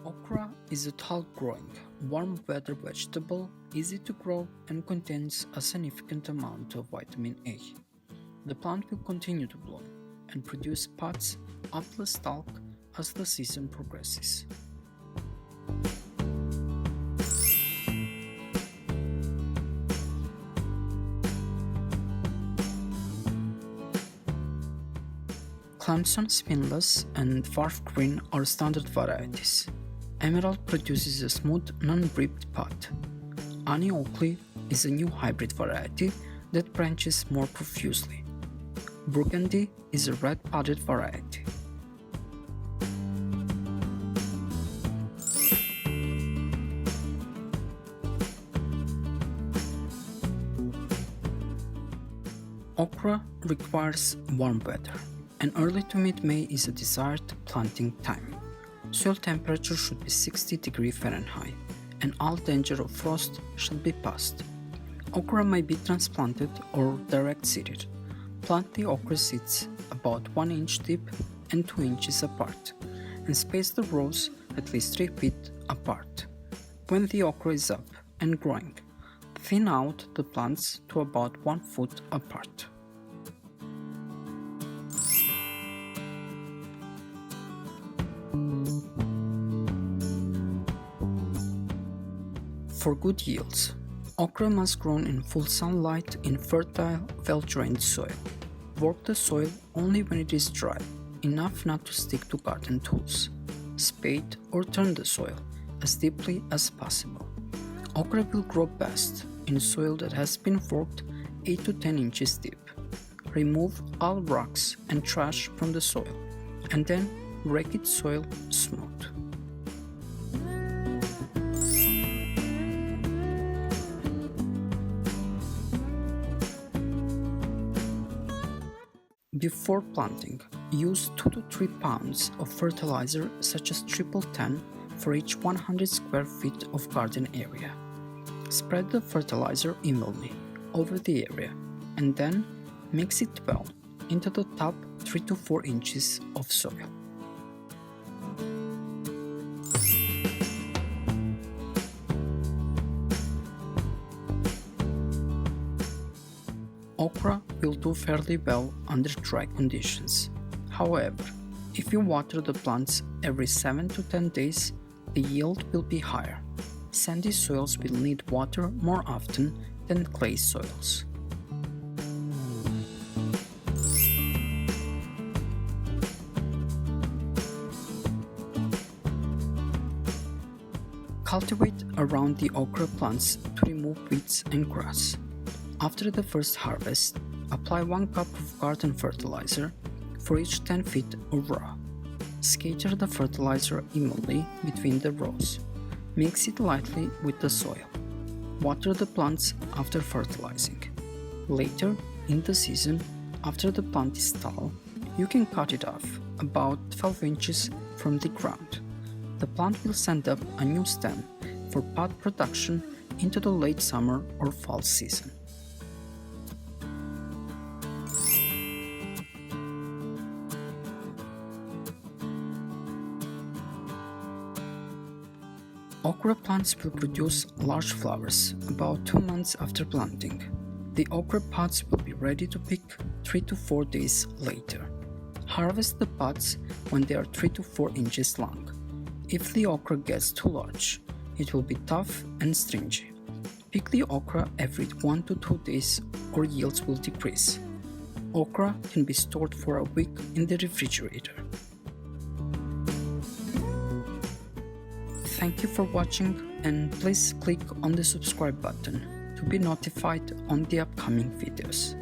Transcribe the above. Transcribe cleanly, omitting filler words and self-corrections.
Okra is a tall-growing, warm-weather vegetable, easy to grow and contains a significant amount of vitamin A. The plant will continue to bloom and produce pods up the stalk as the season progresses. Clemson, Spineless and Dwarf green are standard varieties. Emerald produces a smooth, nonribbed pod. Oakley is a new hybrid variety that branches more profusely. Burgandy is a red-podded variety. Okra requires warm weather, and early to mid-May is a desired planting time. Soil temperature should be 60 degrees Fahrenheit, and all danger of frost shall be past. Okra may be transplanted or direct seeded. Plant the okra seeds about 1 inch deep and 2 inches apart, and space the rows at least 3 feet apart. When the okra is up and growing, thin out the plants to about 1 foot apart. For good yields, okra must grow in full sunlight in fertile, well-drained soil. Work the soil only when it is dry, enough not to stick to garden tools. Spade or turn the soil as deeply as possible. Okra will grow best in soil that has been worked 8 to 10 inches deep. Remove all rocks and trash from the soil, and then rake its soil smooth. Before planting, use 2 to 3 pounds of fertilizer such as triple 10 for each 100 square feet of garden area. Spread the fertilizer evenly over the area and then mix it well into the top 3 to 4 inches of soil. Okra will do fairly well under dry conditions. However, if you water the plants every 7 to 10 days, the yield will be higher. Sandy soils will need water more often than clay soils. Cultivate around the okra plants to remove weeds and grass. After the first harvest, apply 1 cup of garden fertilizer for each 10 feet of row. Scatter the fertilizer evenly between the rows. Mix it lightly with the soil. Water the plants after fertilizing. Later in the season, after the plant is tall, you can cut it off about 12 inches from the ground. The plant will send up a new stem for pod production into the late summer or fall season. Okra plants will produce large flowers about 2 months after planting. The okra pods will be ready to pick 3 to 4 days later. Harvest the pods when they are 3 to 4 inches long. If the okra gets too large, it will be tough and stringy. Pick the okra every 1 to 2 days or yields will decrease. Okra can be stored for a week in the refrigerator. Thank you for watching, and please click on the subscribe button to be notified on the upcoming videos.